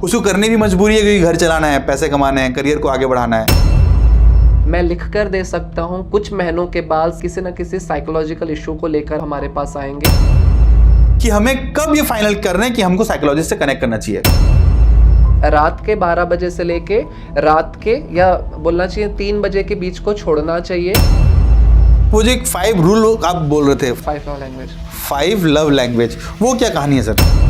उसको करने की मजबूरी है क्योंकि घर चलाना है, पैसे कमाने हैं, करियर को आगे बढ़ाना है। मैं लिख कर दे सकता हूँ कुछ महीनों के बाद किसी न किसी साइकोलॉजिकल इशू को लेकर हमारे पास आएंगे कि हमें कब ये फाइनल करना है कि हमको साइकोलॉजिस्ट से कनेक्ट करना चाहिए। रात के 12 बजे से लेके रात के या बोलना चाहिए 3 बजे के बीच को छोड़ना चाहिए। वो जो एक 5 रूल आप बोल रहे थे, 5 लव लैंग्वेज, 5 लव लैंग्वेज, वो क्या कहानी है सर?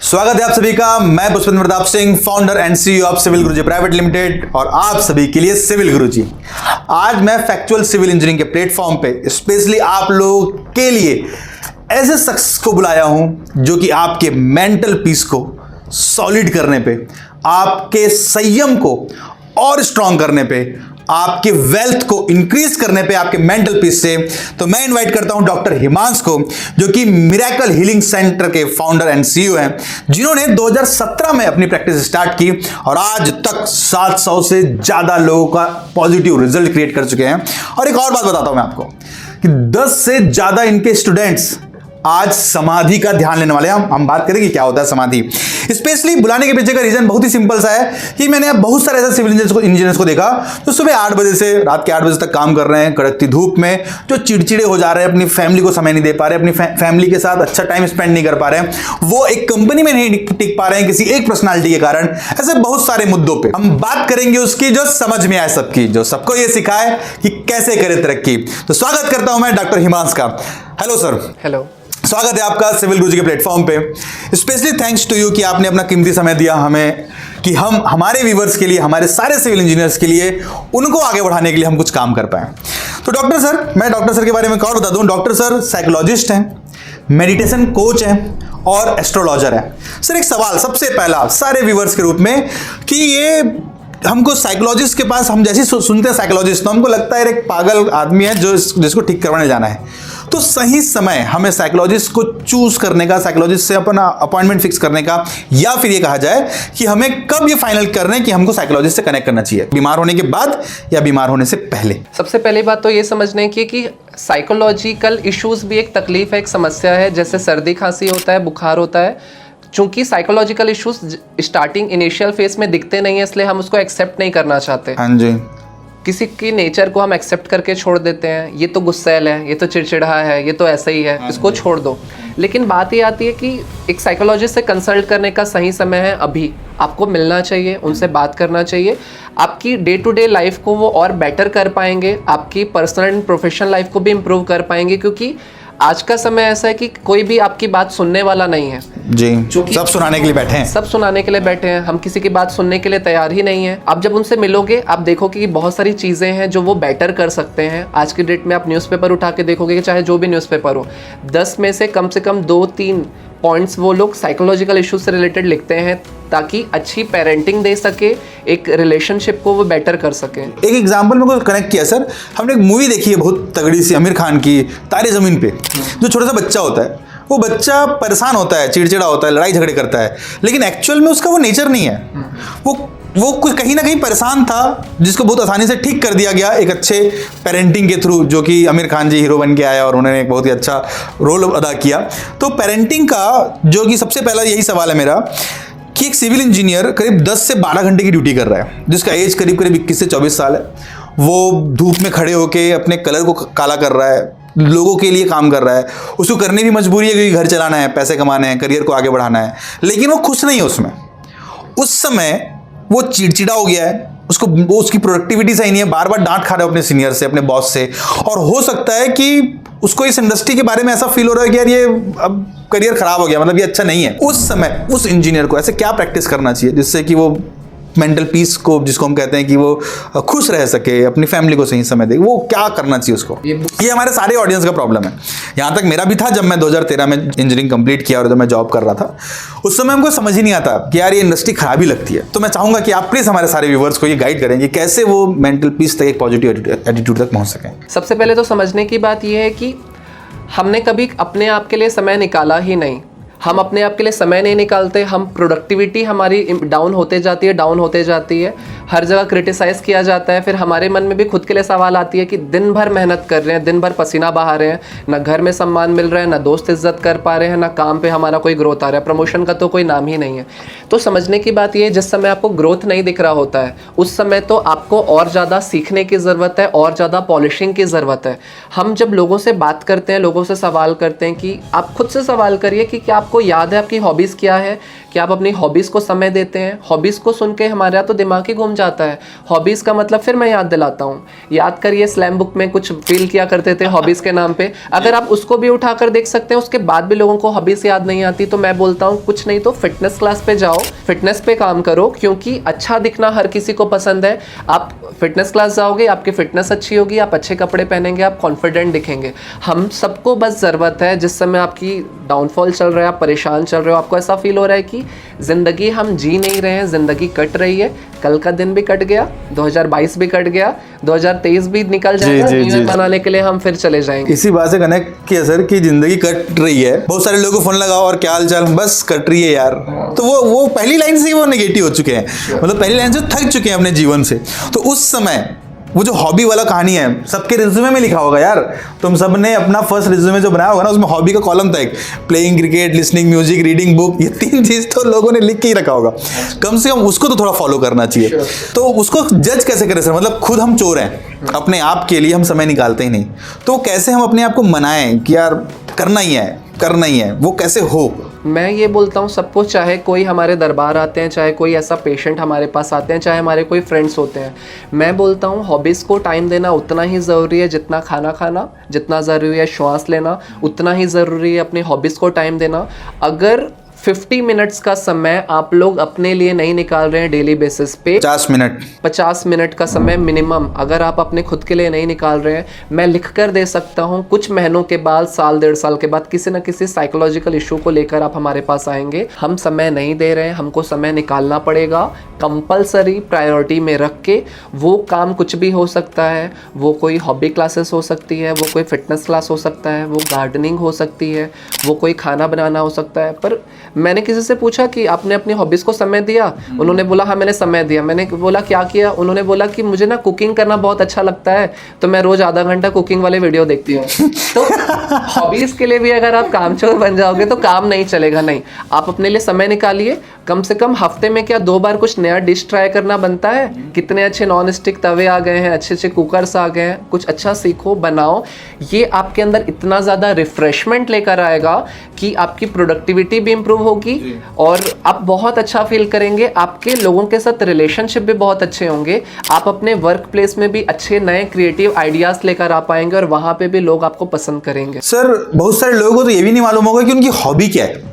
स्वागत है आप सभी का। मैं Pushpendra Pratap Singh, founder and CEO of civil Guruji private limited, और आप सभी के लिए सिविल गुरुजी। आज मैं फैक्चुअल सिविल इंजीनियरिंग के प्लेटफॉर्म पे स्पेशली आप लोगों के लिए ऐसे शख्स को बुलाया हूं जो कि आपके मेंटल पीस को सॉलिड करने पे, आपके संयम को और स्ट्रांग करने पे, आपके वेल्थ को इंक्रीज करने पे, आपके मेंटल पीस से। तो मैं इनवाइट करता हूं डॉक्टर हिमांश को, जो कि मिरेकल हीलिंग सेंटर के फाउंडर एंड सीईओ हैं, जिन्होंने 2017 में अपनी प्रैक्टिस स्टार्ट की और आज तक 700 से ज्यादा लोगों का पॉजिटिव रिजल्ट क्रिएट कर चुके हैं। और एक और बात बताता हूं मैं आपको कि 10 से ज्यादा इनके स्टूडेंट्स आज समाधि का ध्यान लेने वाले हैं। हम बात करेंगे क्या होता है समाधि। स्पेशली बुलाने के पीछे का रीजन बहुत ही सिंपल सा है कि मैंने अब बहुत सारे ऐसे सिविल इंजीनियर्स को देखा जो सुबह 8 बजे से रात के 8 बजे तक काम कर रहे हैं, कड़कती धूप में, जो चिड़चिड़े हो जा रहे हैं, अपनी फैमिली को समय नहीं दे पा रहे, अपनी फैमिली के साथ अच्छा टाइम स्पेंड नहीं कर पा रहे हैं, वो एक कंपनी में नहीं टिक पा रहे हैं किसी एक पर्सनालिटी के कारण। ऐसे बहुत सारे मुद्दों पर हम बात करेंगे उसकी जो समझ में आए सबकी, जो सबको ये सिखाए कि कैसे करें तरक्की। तो स्वागत करता हूं मैं डॉक्टर हिमांश का। Hello sir. हेलो, स्वागत है आपका सिविल गुरुजी के प्लेटफॉर्म पे। स्पेशली थैंक्स टू यू कि आपने अपना कीमती समय दिया हमें कि हम हमारे व्यूवर्स के लिए, हमारे सारे सिविल इंजीनियर्स के लिए, उनको आगे बढ़ाने के लिए हम कुछ काम कर पाए। तो डॉक्टर सर, मैं डॉक्टर सर के बारे में और बता दूं। डॉक्टर सर साइकोलॉजिस्ट हैं, मेडिटेशन कोच हैं और एस्ट्रोलॉजर हैं। सर एक सवाल सबसे पहला सारे व्यूवर्स के रूप में कि ये हमको साइकोलॉजिस्ट के पास, हम जैसे सुनते हैं साइकोलॉजिस्ट तो हमको लगता है एक पागल आदमी है जो जिसको ठीक करवाने जाना है। तो सही समय हमें साइकोलॉजिस्ट को चूज करने का, साइकोलॉजिस्ट से अपना अपॉइंटमेंट फिक्स करने का, या फिर ये कहा जाए कि हमें कब ये फाइनल करना है कि हमको साइकोलॉजिस्ट से कनेक्ट करना चाहिए, बीमार होने के बाद या बीमार होने से पहले? सबसे पहली बात तो ये समझने की कि साइकोलॉजिकल इश्यूज भी एक तकलीफ है, एक समस्या है। जैसे सर्दी खांसी होता है, बुखार होता है, चूंकि psychological issues starting initial phase में दिखते नहीं है, इसलिए हम उसको एक्सेप्ट नहीं करना चाहते। हाँ जी। किसी की नेचर को हम एक्सेप्ट करके छोड़ देते हैं, ये तो गुस्सैल है, ये तो चिड़चिड़ा है, ये तो ऐसा ही है, इसको छोड़ दो। लेकिन बात ये आती है कि एक साइकोलॉजिस्ट से कंसल्ट करने का सही समय है अभी। आपको मिलना चाहिए, उनसे बात करना चाहिए। आपकी डे टू डे लाइफ को वो और बेटर कर पाएंगे, आपकी पर्सनल एंड प्रोफेशनल लाइफ को भी इम्प्रूव कर पाएंगे, क्योंकि आज का समय ऐसा है कि कोई भी आपकी बात सुनने वाला नहीं है जी। सब सुनाने के लिए बैठे हैं, सब सुनाने के लिए बैठे हैं। हम किसी की बात सुनने के लिए तैयार ही नहीं है। आप जब उनसे मिलोगे, आप देखोगे कि बहुत सारी चीज़ें हैं जो वो बेटर कर सकते हैं। आज की डेट में आप न्यूज़पेपर उठा के देखोगे कि चाहे जो भी न्यूज़पेपर हो, 10 में से कम 2-3 पॉइंट्स वो लोग साइकोलॉजिकल इश्यूज से रिलेटेड लिखते हैं, ताकि अच्छी पेरेंटिंग दे सके, एक रिलेशनशिप को वो बेटर कर सके। एक एग्जांपल में को कनेक्ट किया सर, हमने एक मूवी देखी है बहुत तगड़ी सी, आमिर खान की, तारे ज़मीन पे। जो छोटा सा बच्चा होता है, वो बच्चा परेशान होता है, चिड़चिड़ा होता है, लड़ाई झगड़े करता है, लेकिन एक्चुअल में उसका वो नेचर नहीं है। वो कुछ कहीं ना कहीं परेशान था, जिसको बहुत आसानी से ठीक कर दिया गया एक अच्छे पेरेंटिंग के थ्रू, जो कि आमिर खान जी हीरो बन के आया और उन्होंने एक बहुत ही अच्छा रोल अदा किया। तो पेरेंटिंग का जो कि सबसे पहला यही सवाल है मेरा कि एक सिविल इंजीनियर करीब 10 से 12 घंटे की ड्यूटी कर रहा है, जिसका एज करीब 21 से 24 साल है। वो धूप में खड़े होकर अपने कलर को काला कर रहा है, लोगों के लिए काम कर रहा है, उसको करने की मजबूरी है क्योंकि घर चलाना है, पैसे कमाने हैं, करियर को आगे बढ़ाना है, लेकिन वो खुश नहीं है उसमें। उस समय वो चिड़चिड़ा हो गया है, वो उसकी प्रोडक्टिविटी सही नहीं है, बार बार डांट खा रहा है अपने सीनियर से, अपने बॉस से, और हो सकता है कि उसको इस इंडस्ट्री के बारे में ऐसा फील हो रहा है कि यार ये अब करियर खराब हो गया, मतलब ये अच्छा नहीं है। उस समय उस इंजीनियर को ऐसे क्या प्रैक्टिस करना चाहिए जिससे कि वो मेंटल पीस को, जिसको हम कहते हैं कि वो खुश रह सके, अपनी फैमिली को सही समय दे, वो क्या करना चाहिए उसको? ये हमारे सारे ऑडियंस का प्रॉब्लम है। यहाँ तक मेरा भी था जब मैं 2013 में इंजीनियरिंग कंप्लीट किया और जब मैं जॉब कर रहा था, उस समय हमको समझ ही नहीं आता कि यार ये इंडस्ट्री खराब ही लगती है। तो मैं चाहूंगा कि आप प्लीज हमारे सारे व्यूवर्स को ये गाइड करें कि कैसे वो मेंटल पीस तक, एक पॉजिटिव एटीट्यूड तक पहुंच सकें। सबसे पहले तो समझने की बात यह है कि हमने कभी अपने आप के लिए समय निकाला ही नहीं। हम अपने आप के लिए समय नहीं निकालते, हम प्रोडक्टिविटी हमारी डाउन होते जाती है, हर जगह क्रिटिसाइज किया जाता है। फिर हमारे मन में भी खुद के लिए सवाल आती है कि दिन भर मेहनत कर रहे हैं, दिन भर पसीना बहा रहे हैं, ना घर में सम्मान मिल रहा है, ना दोस्त इज्जत कर पा रहे हैं, ना काम पे हमारा कोई ग्रोथ आ रहा है, प्रमोशन का तो कोई नाम ही नहीं है। तो समझने की बात ये है, जिस समय आपको ग्रोथ नहीं दिख रहा होता है उस समय तो आपको और ज़्यादा सीखने की ज़रूरत है, और ज़्यादा पॉलिशिंग की ज़रूरत है। हम जब लोगों से बात करते हैं, लोगों से सवाल करते हैं, कि आप खुद से सवाल करिए कि क्या आपको याद है आपकी हॉबीज़ क्या है, क्या आप अपनी हॉबीज़ को समय देते हैं। हॉबीज़ को सुन के हमारे यहाँ तो दिमाग ही घूम जाता है। हॉबीज़ का मतलब, फिर मैं याद दिलाता हूँ, याद करिए स्लैम बुक में कुछ फील किया करते थे हॉबीज़ के नाम पे, अगर आप उसको भी उठाकर देख सकते हैं, उसके बाद भी लोगों को हॉबीज़ याद नहीं आती, तो मैं बोलता हूँ कुछ नहीं तो फिटनेस क्लास पे जाओ, फिटनेस पे काम करो, क्योंकि अच्छा दिखना हर किसी को पसंद है। आप फिटनेस क्लास जाओगे, आपकी फिटनेस अच्छी होगी, आप अच्छे कपड़े पहनेंगे, आप कॉन्फिडेंट दिखेंगे। हम सबको बस ज़रूरत है, जिस समय आपकी डाउनफॉल चल रहा है, आप परेशान चल रहे हो, आपको ऐसा फील हो रहा है कि ज़िंदगी हम जी नहीं रहे हैं, ज़िंदगी कट रही है, कल का दिन भी कट गया, 2022 भी कट गया, 2023 भी निकल जाएगा, न्यू ईयर मनाने के लिए हम फिर चले जाएंगे। इसी बात से कनेक्ट किया सर कि जिंदगी कट रही है, बहुत सारे लोगों को फोन लगाओ और क्या हाल चाल, बस कट रही है यार। तो वो पहली लाइन से ही वो नेगेटिव हो चुके हैं, मतलब पहली लाइन से थक चुके हैं अपने जीवन से। तो उस समय वो जो हॉबी वाला कहानी है, सबके रिज्यूमे में लिखा होगा यार, तुम सब ने अपना फर्स्ट रिज्यूमे जो बनाया होगा ना, उसमें हॉबी का कॉलम था एक, playing cricket, listening music, reading book, ये 3 चीज तो लोगों ने लिख के ही रखा होगा। कम से कम उसको तो थोड़ा फॉलो करना चाहिए। तो उसको जज कैसे करें सर, मतलब खुद हम चोर हैं, अपने आप के लिए हम समय निकालते ही नहीं, तो कैसे हम अपने आप को मनाएं कि यार करना ही है, वो कैसे हो? मैं ये बोलता हूँ सबको, चाहे कोई हमारे दरबार आते हैं, चाहे कोई ऐसा पेशेंट हमारे पास आते हैं, चाहे हमारे कोई फ्रेंड्स होते हैं, मैं बोलता हूँ हॉबीज़ को टाइम देना उतना ही ज़रूरी है जितना खाना खाना, जितना ज़रूरी है श्वास लेना, उतना ही ज़रूरी है अपनी हॉबीज़ को टाइम देना। अगर 50 मिनट्स का समय आप लोग अपने लिए नहीं निकाल रहे हैं डेली बेसिस पे, 50 मिनट का समय मिनिमम अगर आप अपने खुद के लिए नहीं निकाल रहे हैं, मैं लिख कर दे सकता हूं कुछ महीनों के बाद, साल 1.5 साल के बाद किसी न किसी साइकोलॉजिकल इशू को लेकर आप हमारे पास आएंगे। हम समय नहीं दे रहे हैं, हमको समय निकालना पड़ेगा, कंपलसरी प्रायोरिटी में रख के। वो काम कुछ भी हो सकता है, वो कोई हॉबी क्लासेस हो सकती है, वो कोई फिटनेस क्लास हो सकता है, वो गार्डनिंग हो सकती है, वो कोई खाना बनाना हो सकता है। पर मैंने किसी से पूछा कि आपने अपनी हॉबीज़ को समय दिया? उन्होंने बोला हाँ मैंने समय दिया। मैंने बोला क्या किया? उन्होंने बोला कि मुझे ना कुकिंग करना बहुत अच्छा लगता है, तो मैं रोज आधा घंटा कुकिंग वाले वीडियो देखती हूँ। तो हॉबीज़ के लिए भी अगर आप कामचोर बन जाओगे तो काम नहीं चलेगा। नहीं, आप अपने लिए समय निकालिए, कम से कम हफ्ते में क्या 2 बार कुछ नया डिश ट्राई करना बनता है? कितने अच्छे नॉन स्टिक तवे आ गए हैं, अच्छे अच्छे कुकर्स आ गए हैं, कुछ अच्छा सीखो, बनाओ। ये आपके अंदर इतना ज़्यादा रिफ्रेशमेंट लेकर आएगा कि आपकी प्रोडक्टिविटी भी इम्प्रूव होगी और आप बहुत अच्छा फील करेंगे। आपके लोगों के साथ रिलेशनशिप भी बहुत अच्छे होंगे। आप अपने वर्क प्लेस में भी अच्छे नए क्रिएटिव आइडियाज लेकर आ पाएंगे और वहाँ पे भी लोग आपको पसंद करेंगे। सर बहुत सारे लोगों को तो ये भी नहीं मालूम होगा कि उनकी हॉबी क्या है,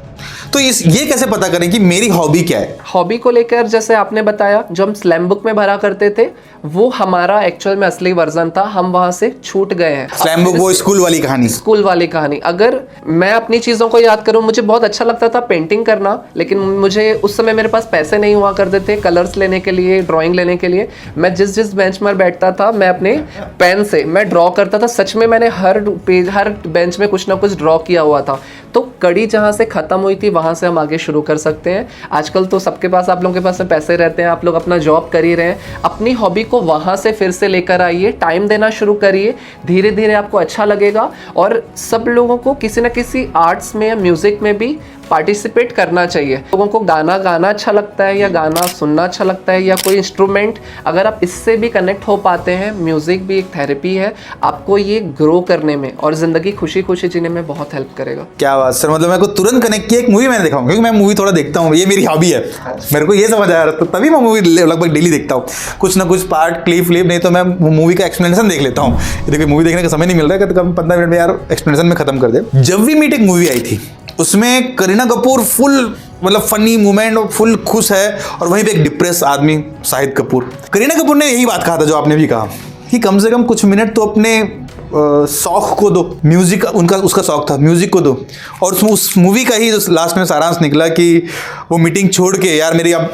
तो ये कैसे पता करें कि मेरी हॉबी क्या है? हॉबी को लेकर जैसे आपने बताया, जो हम स्लैम बुक में भरा करते थे वो हमारा एक्चुअल में असली वर्जन था, हम वहां से छूट गए हैं। स्लैम बुक वो स्कूल वाली कहानी। अगर मैं अपनी चीज़ों को याद करूं, मुझे बहुत अच्छा लगता था पेंटिंग करना, लेकिन मुझे उस समय मेरे पास पैसे नहीं हुआ करते थे कलर्स लेने के लिए, ड्राइंग लेने के लिए। मैं जिस बेंच पर बैठता था, मैं अपने पेन से मैं ड्रॉ करता था। सच में मैंने हर बेंच में कुछ ना कुछ ड्रॉ किया हुआ था। तो कड़ी जहाँ से ख़त्म हुई थी वहाँ से हम आगे शुरू कर सकते हैं। आजकल तो सबके पास, आप लोगों के पास में पैसे रहते हैं, आप लोग अपना जॉब कर ही रहे हैं। अपनी हॉबी को वहाँ से फिर से लेकर आइए, टाइम देना शुरू करिए, धीरे धीरे आपको अच्छा लगेगा। और सब लोगों को किसी न किसी आर्ट्स में या म्यूज़िक में भी पार्टिसिपेट करना चाहिए। लोगों को गाना गाना अच्छा लगता है या गाना सुनना अच्छा लगता है या कोई इंस्ट्रूमेंट, अगर आप इससे भी कनेक्ट हो पाते हैं, म्यूज़िक भी एक थेरेपी है, आपको ये ग्रो करने में और ज़िंदगी खुशी खुशी जीने में बहुत हेल्प करेगा। क्या बात सर, मतलब मेरे को तुरंत कनेक्ट किया। एक मूवी मैंने देखा हूँ, क्योंकि मैं मूवी थोड़ा देखता हूँ, ये मेरी हॉबी है। मेरे को ये समझ आया, तो तभी मैं मूवी लगभग डेली देखता हूँ, कुछ ना कुछ पार्ट, क्लिप, नहीं तो मैं मूवी का एक्सप्लेनेशन देख लेता हूँ। देखिए मूवी देखने का समय नहीं मिल रहा है, कम 15 मिनट में यार एक्सप्लेनेशन में खत्म कर दे। जब वी मीट एक मूवी आई थी, उसमें करीना कपूर फुल मतलब फनी मूवमेंट और फुल खुश है, और वहीं पे एक डिप्रेस आदमी शाहिद कपूर। करीना कपूर ने यही बात कहा था जो आपने भी कहा कि कम से कम कुछ मिनट तो अपने शौक को दो। म्यूजिक उसका शौक था, म्यूजिक को दो। और उस मूवी का ही जो लास्ट में सारांश निकला कि वो मीटिंग छोड़ के, यार मेरी अब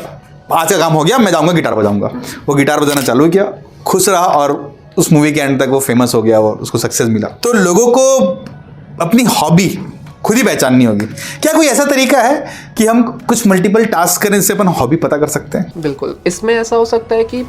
आज का काम हो गया, मैं जाऊँगा गिटार बजाऊँगा। वो गिटार बजाना चालू किया, खुश रहा, और उस मूवी के एंड तक वो फेमस हो गया और उसको सक्सेस मिला। तो लोगों को अपनी हॉबी खुद ही पहचाननी होगी। क्या कोई ऐसा तरीका है कि हम कुछ मल्टीपल टास्क करें जिससे अपन हॉबी पता कर सकते हैं? बिल्कुल, इसमें ऐसा हो सकता है कि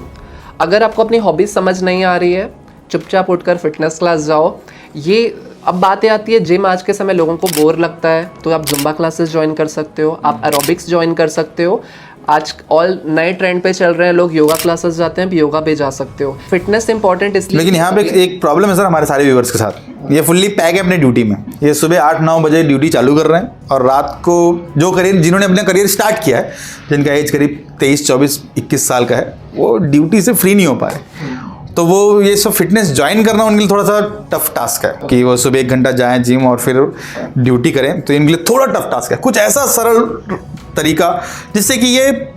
अगर आपको अपनी हॉबी समझ नहीं आ रही है, चुपचाप उठकर फिटनेस क्लास जाओ। ये अब बातें आती है, जिम आज के समय लोगों को बोर लगता है तो आप जुम्बा क्लासेस ज्वाइन कर सकते हो, आप एरोबिक्स ज्वाइन कर सकते हो। आज ऑल नए ट्रेंड पे चल रहे हैं, लोग योगा क्लासेस जाते हैं, योगा पे जा सकते हो। फिटनेस इंपॉर्टेंट इसलिए, लेकिन यहाँ पे एक प्रॉब्लम है सर हमारे सारे व्यूवर्स के साथ। ये फुल्ली पैक है अपने ड्यूटी में, ये सुबह 8-9 बजे ड्यूटी चालू कर रहे हैं और रात को जो करियर, जिन्होंने अपना करियर स्टार्ट किया है, जिनका एज करीब 23, 24, 21 साल का है, वो ड्यूटी से फ्री नहीं हो पा रहे। तो वो ये सब फिटनेस ज्वाइन करना उनके लिए थोड़ा सा टफ टास्क है कि वो सुबह 1 घंटा जाएं जिम और फिर ड्यूटी करें, तो इनके लिए थोड़ा टफ टास्क है। कुछ ऐसा सरल तरीका जिससे कि ये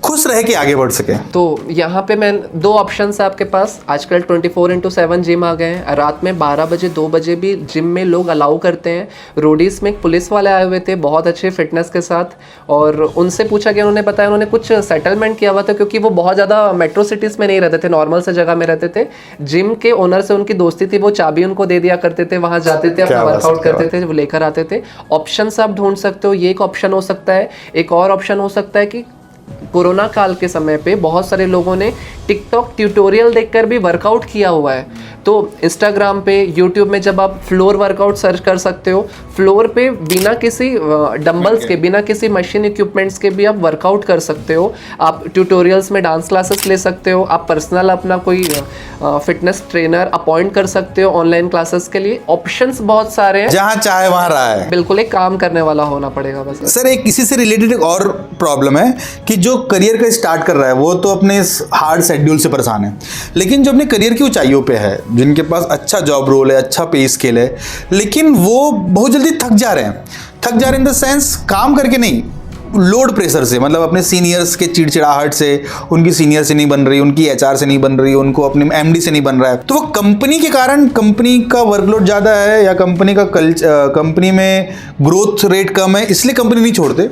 खुश रह के आगे बढ़ सके। तो यहाँ पे मैं 2 ऑप्शंस है आपके पास। आजकल 24/7 जिम आ गए हैं। रात में 12 बजे 2 बजे भी जिम में लोग अलाउ करते हैं। रोडीज में एक पुलिस वाले आए हुए थे बहुत अच्छे फिटनेस के साथ, और उनसे पूछा गया, उन्होंने बताया उन्होंने कुछ सेटलमेंट किया हुआ था क्योंकि वो बहुत ज़्यादा मेट्रो सिटीज़ में नहीं रहते थे, नॉर्मल से जगह में रहते थे। जिम के ओनर से उनकी दोस्ती थी, वो चाबी उनको दे दिया करते थे, वहाँ जाते थे, अपना वर्कआउट करते थे, वो लेकर आते थे। ऑप्शन आप ढूंढ सकते हो, ये एक ऑप्शन हो सकता है। एक और ऑप्शन हो सकता है कि कोरोना काल के समय पे बहुत सारे लोगों ने टिकटॉक ट्यूटोरियल देखकर भी वर्कआउट किया हुआ है। तो इंस्टाग्राम पे, यूट्यूब में जब आप फ्लोर वर्कआउट सर्च कर सकते हो, फ्लोर पे बिना किसी डंबल्स के, बिना किसी मशीन इक्विपमेंट्स के भी आप वर्कआउट कर सकते हो। आप ट्यूटोरियल्स में डांस क्लासेस ले सकते हो, आप पर्सनल अपना कोई फिटनेस ट्रेनर अपॉइंट कर सकते हो ऑनलाइन क्लासेस के लिए। ऑप्शंस बहुत सारे हैं, जहाँ चाहे वहाँ रहा है। बिल्कुल एक काम करने वाला होना पड़ेगा बस। सर एक इसी से रिलेटेड एक और प्रॉब्लम है कि जो करियर का स्टार्ट कर रहा है वो तो अपने हार्ड शेड्यूल से परेशान है, लेकिन जो अपने करियर की ऊंचाइयों पे है, जिनके पास अच्छा जॉब रोल है, अच्छा पे स्केल है, लेकिन वो बहुत जल्दी थक जा रहे हैं इन द सेंस काम करके नहीं, लोड प्रेशर से, मतलब अपने सीनियर्स के चिड़चिड़ाहट से, उनकी सीनियर से नहीं बन रही, उनकी एचआर से नहीं बन रही, उनको अपने एमडी से नहीं बन रहा है, तो वो कंपनी के कारण, कंपनी का वर्कलोड ज़्यादा है या कंपनी का कंपनी में ग्रोथ रेट कम है, इसलिए कंपनी नहीं छोड़ते।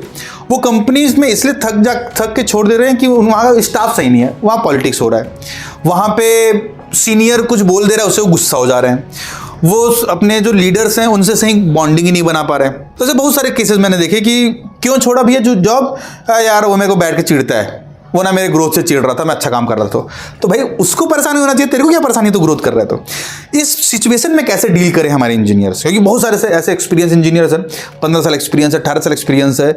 वो कंपनीज में इसलिए थक के छोड़ दे रहे हैं कि वहाँ का स्टाफ सही नहीं है, वहाँ पॉलिटिक्स हो रहा है, वहाँ पे सीनियर कुछ बोल दे रहा है उससे वो गुस्सा हो जा रहे हैं, वो अपने जो लीडर्स हैं उनसे सही बॉन्डिंग ही नहीं बना पा रहे हैं। तो ऐसे बहुत सारे केसेस मैंने देखे कि क्यों छोड़ा भैया जो जॉब, यार वो मेरे को बैठ के चिढ़ता है, वो ना मेरे ग्रोथ से चिढ़ रहा था, मैं अच्छा काम कर रहा था। तो भाई उसको परेशानी होना चाहिए, तेरे को क्या परेशानी, तो ग्रोथ कर रहा है। तो इस सिचुएशन में कैसे डील करें हमारे इंजीनियर्स, क्योंकि बहुत सारे ऐसे एक्सपीरियंस इंजीनियर्स हैं, 15 साल एक्सपीरियंस है, 18 साल एक्सपीरियंस है,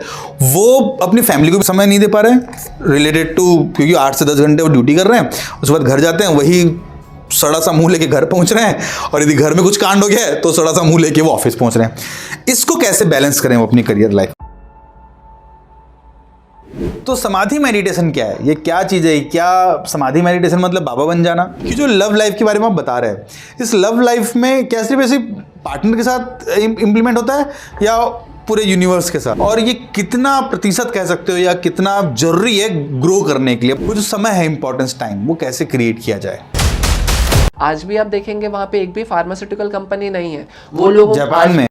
वो अपनी फैमिली को भी समय नहीं दे पा रहे हैं रिलेटेड टू, क्योंकि 8 से 10 घंटे वो ड्यूटी कर रहे हैं, उसके बाद घर जाते हैं, वही सड़ा सा मुंह लेके घर पहुंच रहे हैं, और यदि घर में कुछ कांड हो गया है तो सड़ा सा मुंह लेके वो ऑफिस पहुंच रहे हैं। इसको कैसे बैलेंस करें वो अपनी करियर लाइफ? तो समाधि मेडिटेशन क्या है, ये क्या चीज़ है? क्या समाधि मेडिटेशन मतलब बाबा बन जाना? कि जो लव लाइफ के बारे में आप बता रहे हैं, इस लव लाइफ में क्या सिर्फ ऐसे पार्टनर के साथ इम्प्लीमेंट होता है या पूरे यूनिवर्स के साथ? और ये कितना प्रतिशत कह सकते हो या कितना जरूरी है ग्रो करने के लिए? वो जो समय है, इंपॉर्टेंस टाइम, वो कैसे क्रिएट किया जाए? आज भी आप देखेंगे वहां पे एक भी फार्मास्यूटिकल कंपनी नहीं है। वो लोग जापान में,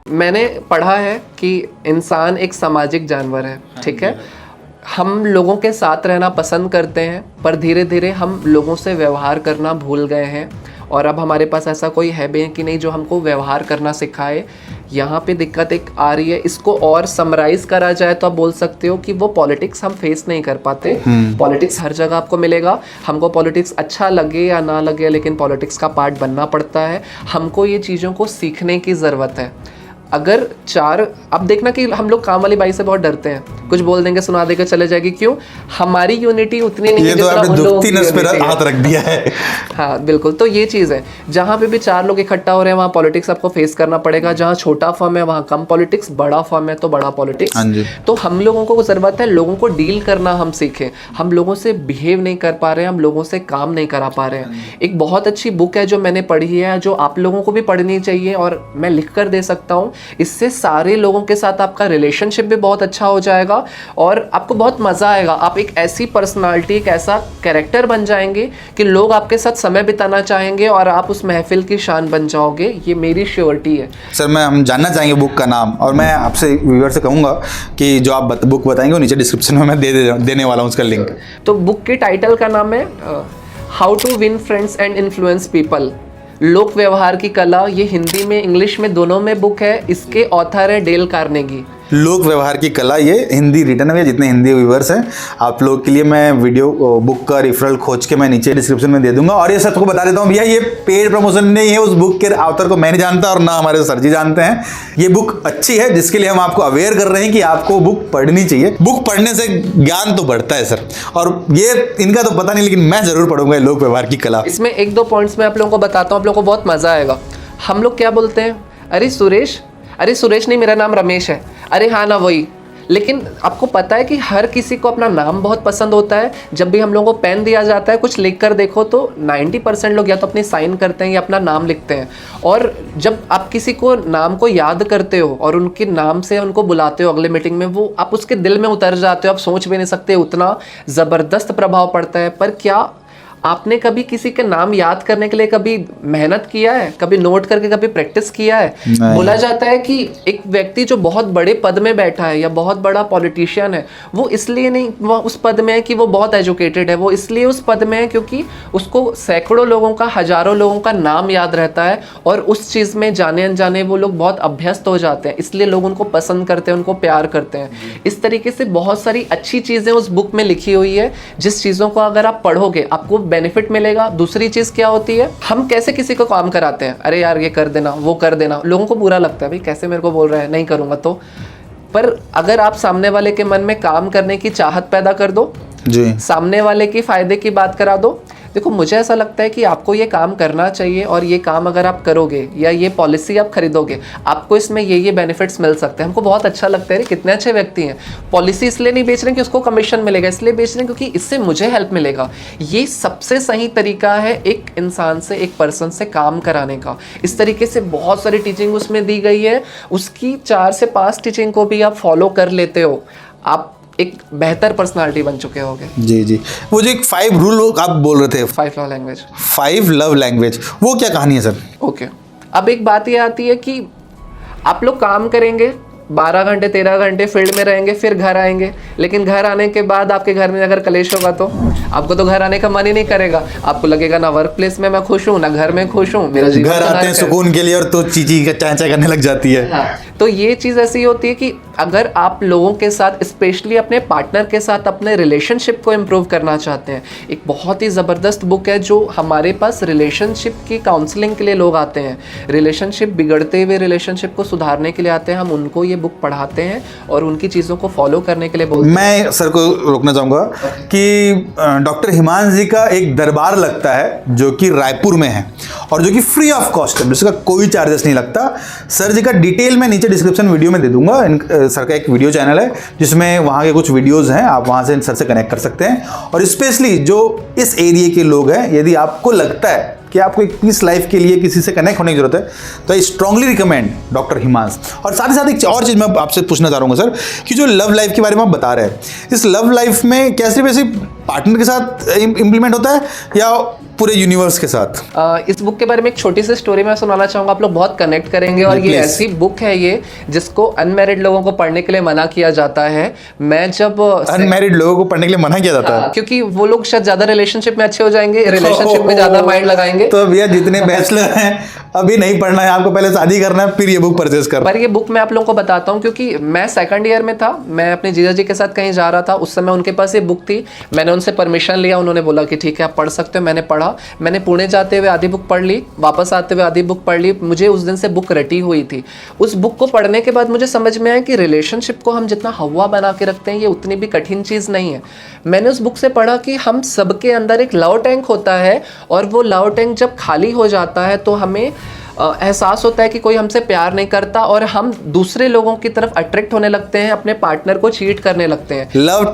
मैंने पढ़ा है कि इंसान एक सामाजिक जानवर है, ठीक है। हम लोगों के साथ रहना पसंद करते हैं, पर धीरे धीरे हम लोगों से व्यवहार करना भूल गए हैं, और अब हमारे पास ऐसा कोई है भी कि नहीं जो हमको व्यवहार करना सिखाए। यहाँ पे दिक्कत एक आ रही है। इसको और समराइज करा जाए तो आप बोल सकते हो कि वो पॉलिटिक्स हम फेस नहीं कर पाते। पॉलिटिक्स हर जगह आपको मिलेगा, हमको पॉलिटिक्स अच्छा लगे या ना लगे, लेकिन पॉलिटिक्स का पार्ट बनना पड़ता है। हमको ये चीज़ों को सीखने की ज़रूरत है। अगर अब देखना कि हम लोग काम वाली बाई से बहुत डरते हैं, कुछ बोल देंगे, सुना देकर चले जाएगी। क्यों? हमारी यूनिटी उतनी नहीं है जितना उन लोगों की यूनिटी है। हाथ रख दिया है। हाँ बिल्कुल। तो ये चीज़ है, जहाँ पे भी 4 लोग इकट्ठा हो रहे हैं वहाँ पॉलिटिक्स आपको फेस करना पड़ेगा। जहाँ छोटा फॉर्म है वहाँ कम पॉलिटिक्स, बड़ा फॉर्म है तो बड़ा पॉलिटिक्स। तो हम लोगों को ज़रूरत है लोगों को डील करना हम सीखें। हम लोगों से बिहेव नहीं कर पा रहे हैं, हम लोगों से काम नहीं करा पा रहे हैं। एक बहुत अच्छी बुक है जो मैंने पढ़ी है, जो आप लोगों को भी पढ़नी चाहिए और मैं लिख कर दे सकता हूँ। इससे सारे लोगों के साथ आपका रिलेशनशिप भी बहुत अच्छा हो जाएगा और आपको बहुत मज़ा आएगा। आप एक ऐसी पर्सनालिटी, एक ऐसा कैरेक्टर बन जाएंगे कि लोग आपके साथ समय बिताना चाहेंगे और आप उस महफिल की शान बन जाओगे। ये मेरी श्योरिटी है। सर हम जानना चाहेंगे बुक का नाम, और मैं आपसे व्यूअर से कहूँगा कि जो आप बुक बताएंगे वो नीचे डिस्क्रिप्शन में मैं देने वाला हूँ उसका लिंक। तो बुक के टाइटल का नाम है how to win friends and influence people. लोक व्यवहार की कला, ये हिंदी में इंग्लिश में दोनों में बुक है। इसके ऑथर है डेल कार्नेगी। लोक व्यवहार की कला, ये हिंदी रिटर्न है। जितने हिंदी व्यूवर्स हैं आप लोग के लिए मैं वीडियो बुक का रेफरल खोज के मैं नीचे डिस्क्रिप्शन में दे दूंगा। और ये सबको बता देता हूँ भैया, ये पेड प्रमोशन नहीं है। उस बुक के ऑथर को मैं नहीं जानता और ना हमारे सर जी जानते हैं। ये बुक अच्छी है, जिसके लिए हम आपको अवेयर कर रहे हैं कि आपको बुक पढ़नी चाहिए। बुक पढ़ने से ज्ञान तो बढ़ता है सर, और ये इनका तो पता नहीं, लेकिन मैं जरूर पढ़ूंगा लोक व्यवहार की कला। इसमें एक दो पॉइंट्स मैं आप लोगों को बताता हूँ, आप लोगों को बहुत मजा आएगा। हम लोग क्या बोलते हैं, अरे सुरेश नहीं, मेरा नाम रमेश है। अरे हाँ ना, वही। लेकिन आपको पता है कि हर किसी को अपना नाम बहुत पसंद होता है। जब भी हम लोगों को पेन दिया जाता है कुछ लिख कर देखो तो 90% लोग या तो अपनी साइन करते हैं या अपना नाम लिखते हैं। और जब आप किसी को नाम को याद करते हो और उनके नाम से उनको बुलाते हो अगले मीटिंग में, वो आप उसके दिल में उतर जाते हो। आप सोच भी नहीं सकते, उतना ज़बरदस्त प्रभाव पड़ता है। पर क्या आपने कभी किसी के नाम याद करने के लिए कभी मेहनत किया है, कभी नोट करके कभी प्रैक्टिस किया है? बोला जाता है कि एक व्यक्ति जो बहुत बड़े पद में बैठा है या बहुत बड़ा पॉलिटिशियन है, वो इसलिए नहीं वो उस पद में है कि वो बहुत एजुकेटेड है, वो इसलिए उस पद में है क्योंकि उसको सैकड़ों लोगों का, हजारों लोगों का नाम याद रहता है। और उस चीज़ में जाने अनजाने वो लोग बहुत अभ्यस्त हो जाते हैं, इसलिए लोग उनको पसंद करते हैं, उनको प्यार करते हैं। इस तरीके से बहुत सारी अच्छी चीज़ें उस बुक में लिखी हुई है, जिस चीज़ों को अगर आप पढ़ोगे आपको बेनिफिट मिलेगा। दूसरी चीज क्या होती है, हम कैसे किसी को काम कराते हैं, अरे यार ये कर देना, वो कर देना। लोगों को बुरा लगता है, भाई कैसे मेरे को बोल रहा है, नहीं करूंगा तो। पर अगर आप सामने वाले के मन में काम करने की चाहत पैदा कर दो जी, सामने वाले की फायदे की बात करा दो। देखो मुझे ऐसा लगता है कि आपको ये काम करना चाहिए, और ये काम अगर आप करोगे या ये पॉलिसी आप खरीदोगे, आपको इसमें ये बेनिफिट्स मिल सकते हैं। हमको बहुत अच्छा लगता है, कितने अच्छे व्यक्ति हैं। पॉलिसी इसलिए नहीं बेच रहे कि उसको कमीशन मिलेगा, इसलिए बेच रहे हैं क्योंकि इससे मुझे हेल्प मिलेगा। ये सबसे सही तरीका है एक इंसान से, एक पर्सन से काम कराने का। इस तरीके से बहुत सारी टीचिंग उसमें दी गई है। उसकी 4 से 5 टीचिंग को भी आप फॉलो कर लेते हो, आप एक बेहतर पर्सनालिटी बन चुके होगे। जी जी। वो जो एक 5 रूल आप बोल रहे थे, 5 लव लैंग्वेज, 5 लव लैंग्वेज, वो क्या कहानी है सर? ओके, अब एक बात ये आती है कि आप लोग काम करेंगे 12 घंटे 13 घंटे फील्ड में रहेंगे, फिर घर आएंगे, लेकिन घर आने के बाद आपके घर में अगर कलेश होगा तो आपको तो घर आने का मन ही नहीं करेगा। आपको लगेगा ना वर्क प्लेस में मैं खुश हूँ, ना घर में खुश हूँ, मेरा जीवन घर आते हैं सुकून के लिए और तो चीची का चाचा करने लग जाती है। हाँ, तो ये चीज़ ऐसी होती है कि अगर आप लोगों के साथ, स्पेशली अपने पार्टनर के साथ, अपने रिलेशनशिप को इम्प्रूव करना चाहते हैं, एक बहुत ही ज़बरदस्त बुक है जो हमारे पास रिलेशनशिप की काउंसलिंग के लिए लोग आते हैं, रिलेशनशिप बिगड़ते हुए रिलेशनशिप को सुधारने के लिए आते हैं, हम उनको ये बुक पढ़ाते हैं और उनकी चीज़ों को फॉलो करने के लिए बोलते हैं। मैं सर को रोकना चाहूँगा कि डॉक्टर हिमांशु जी का एक दरबार लगता है जो कि रायपुर में है और जो कि फ्री ऑफ कॉस्ट है, जिसका कोई चार्जेस नहीं लगता। सर जी का डिटेल मैं नीचे डिस्क्रिप्शन वीडियो में दे दूंगा। सर का एक वीडियो चैनल है जिसमें वहाँ के कुछ वीडियोस हैं, आप वहाँ से सर से कनेक्ट कर सकते हैं। और स्पेशली जो इस एरिया के लोग हैं, यदि आपको लगता है कि आपको एक पीस लाइफ के लिए किसी से कनेक्ट होने की जरूरत है, तो I strongly recommend doctor Himanshu. और साथ ही साथ एक और चीज़ मैं आपसे पूछना चाह रहा हूँ सर, कि जो लव लाइफ के बारे में आप बता रहे हैं, इस लव लाइफ में क्या सिर्फ ऐसे पार्टनर के साथ इम्प्लीमेंट होता है या पूरे यूनिवर्स के साथ? इस बुक के बारे में एक छोटी सी स्टोरी मैं सुनाना चाहूँगा, आप लोग बहुत कनेक्ट करेंगे। और ये ऐसी बुक है ये जिसको अनमैरिड लोगों को पढ़ने के लिए मना किया जाता है। मैं जब अनमैरिड लोगों को पढ़ने के लिए मना किया जाता है क्योंकि वो लोग शायद ज़्यादा रिलेशनशिप में अच्छे हो जाएंगे, रिलेशनशिप में ज़्यादा माइंड लगाएंगे। तो भैया जितने बैचलर हैं अभी नहीं पढ़ना है, आपको पहले शादी करना है फिर ये बुक परचेज करना। पर ये बुक मैं आप लोगों को बताता हूँ क्योंकि मैं 2nd ईयर में था, मैं अपने जीजा जी के साथ कहीं जा रहा था, उस समय उनके पास ये बुक थी। मैंने उनसे परमिशन लिया, उन्होंने बोला कि ठीक है आप पढ़ सकते हो। मैंने पढ़ा, मैंने पुणे जाते हुए आधी बुक पढ़ ली, वापस आते हुए आधी बुक पढ़ ली। मुझे उस दिन से बुक रटी हुई थी। उस बुक को पढ़ने के बाद मुझे समझ में आया कि रिलेशनशिप को हम जितना हवा बना के रखते हैं ये उतनी भी कठिन चीज़ नहीं है। मैंने उस बुक से पढ़ा कि हम सबके अंदर एक लव टैंक होता है और वो लव टैंक जब खाली हो जाता है तो हमें एहसास होता है कि कोई हमसे प्यार नहीं करता और हम दूसरे लोगों की तरफ अट्रैक्ट होने लगते हैं, अपने पार्टनर को चीट करने लगते हैं। लव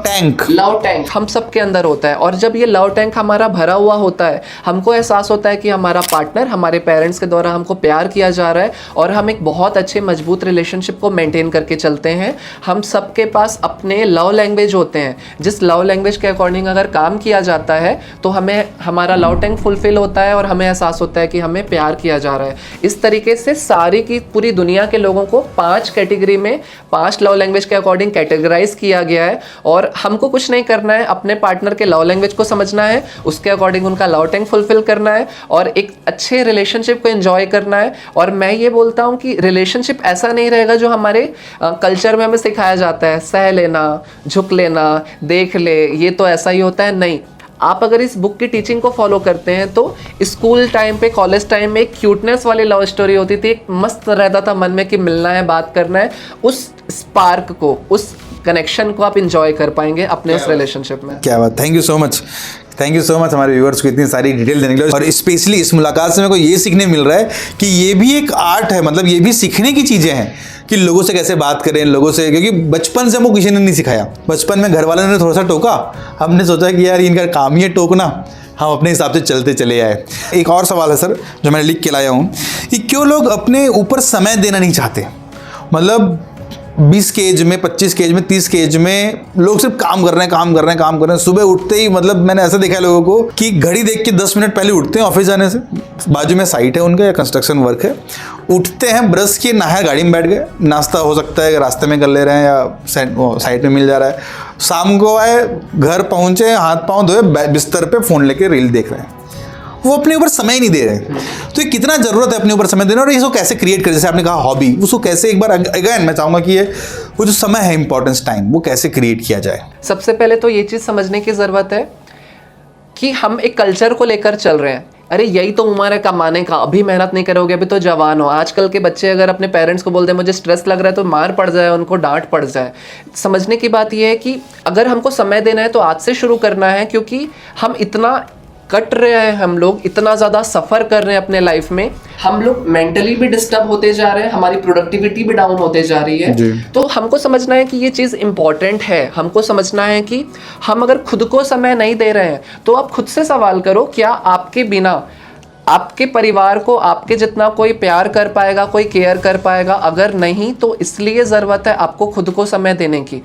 टैंक हम सबके अंदर होता है और जब ये लव टैंक हमारा भरा हुआ होता है, हमको एहसास होता है कि हमारा पार्टनर, हमारे पेरेंट्स के द्वारा हमको प्यार किया जा रहा है और हम एक बहुत अच्छे मजबूत रिलेशनशिप को मेंटेन करके चलते हैं। हम सबके पास अपने लव लैंग्वेज होते हैं, जिस लव लैंग्वेज के अकॉर्डिंग अगर काम किया जाता है तो हमें हमारा लव टैंक फुलफिल होता है और हमें एहसास होता है कि हमें प्यार किया जा रहा है। इस तरीके से सारी की पूरी दुनिया के लोगों को 5 कैटेगरी में 5 लव लैंग्वेज के अकॉर्डिंग कैटेगराइज किया गया है। और हमको कुछ नहीं करना है, अपने पार्टनर के लव लैंग्वेज को समझना है, उसके अकॉर्डिंग उनका लव टैंक फुलफिल करना है और एक अच्छे रिलेशनशिप को एंजॉय करना है। और मैं ये बोलता हूँ कि रिलेशनशिप ऐसा नहीं रहेगा जो हमारे कल्चर में हमें सिखाया जाता है, सह लेना, झुक लेना, देख ले, ये तो ऐसा ही होता है। नहीं, आप अगर इस बुक की टीचिंग को फॉलो करते हैं तो स्कूल टाइम पे, कॉलेज टाइम में एक क्यूटनेस वाली लव स्टोरी होती थी, एक मस्त रहता था मन में कि मिलना है, बात करना है, उस स्पार्क को, उस कनेक्शन को आप इंजॉय कर पाएंगे अपने उस रिलेशनशिप में। क्या बात, thank you so much, thank you so much हमारे व्यूअर्स को इतनी सारी डिटेल देने के लिए। और स्पेशली इस मुलाकात से मेरे को ये सीखने मिल रहा है कि ये भी एक आर्ट है, मतलब ये भी सीखने की चीज़ें हैं कि लोगों से कैसे बात करें, लोगों से, क्योंकि बचपन से हमको किसी ने नहीं सिखाया। बचपन में घर वालों ने थोड़ा सा टोका, हमने सोचा कि यार इनका काम ही है टोकना, हम अपने हिसाब से चलते चले आए। एक और सवाल है सर जो मैं लिख के लाया हूँ कि क्यों लोग अपने ऊपर समय देना नहीं चाहते। मतलब 20 के एज में, 25 के एज में, 30 के एज में लोग सिर्फ काम कर रहे हैं। सुबह उठते ही, मतलब मैंने ऐसा देखा है लोगों को कि घड़ी देख के 10 मिनट पहले उठते हैं ऑफिस जाने से, बाजू में साइट है उनका या कंस्ट्रक्शन वर्क है, उठते हैं, ब्रश किए, नहाए, गाड़ी में बैठ गए, नाश्ता हो सकता है रास्ते में कर ले रहे हैं या साइट में मिल जा रहा है, शाम को आए, घर पहुंचे, हाथ पाँव धोए, बिस्तर पे फ़ोन लेके रील देख रहे हैं। वो अपने ऊपर समय नहीं दे रहे हैं। तो ये कितना ज़रूरत है अपने ऊपर समय देना, और इसको कैसे क्रिएट करें, जैसे आपने कहा हॉबी, उसको कैसे, एक बार अगेन मैं चाहूँगा कि ये वो जो समय है, इंपॉर्टेंस टाइम, वो कैसे क्रिएट किया जाए। सबसे पहले तो ये चीज़ समझने की ज़रूरत है कि हम एक कल्चर को लेकर चल रहे हैं। अरे यही तो उम्र है कमाने का, अभी मेहनत नहीं करोगे, अभी तो जवान हो। आजकल के बच्चे अगर अपने पेरेंट्स को बोलते हैं मुझे स्ट्रेस लग रहा है, तो मार पड़ जाए, उनको डांट पड़ जाए। समझने की बात यह है कि अगर हमको समय देना है तो आज से शुरू करना है, क्योंकि हम इतना कट रहे हैं, हम लोग इतना ज़्यादा सफ़र कर रहे हैं अपने लाइफ में, हम लोग मेंटली भी डिस्टर्ब होते जा रहे हैं, हमारी प्रोडक्टिविटी भी डाउन होते जा रही है। तो हमको समझना है कि ये चीज़ इंपॉर्टेंट है। हमको समझना है कि हम अगर खुद को समय नहीं दे रहे हैं तो आप खुद से सवाल करो, क्या आपके बिना आपके परिवार को आपके जितना कोई प्यार कर पाएगा, कोई केयर कर पाएगा? अगर नहीं तो इसलिए ज़रूरत है आपको खुद को समय देने की।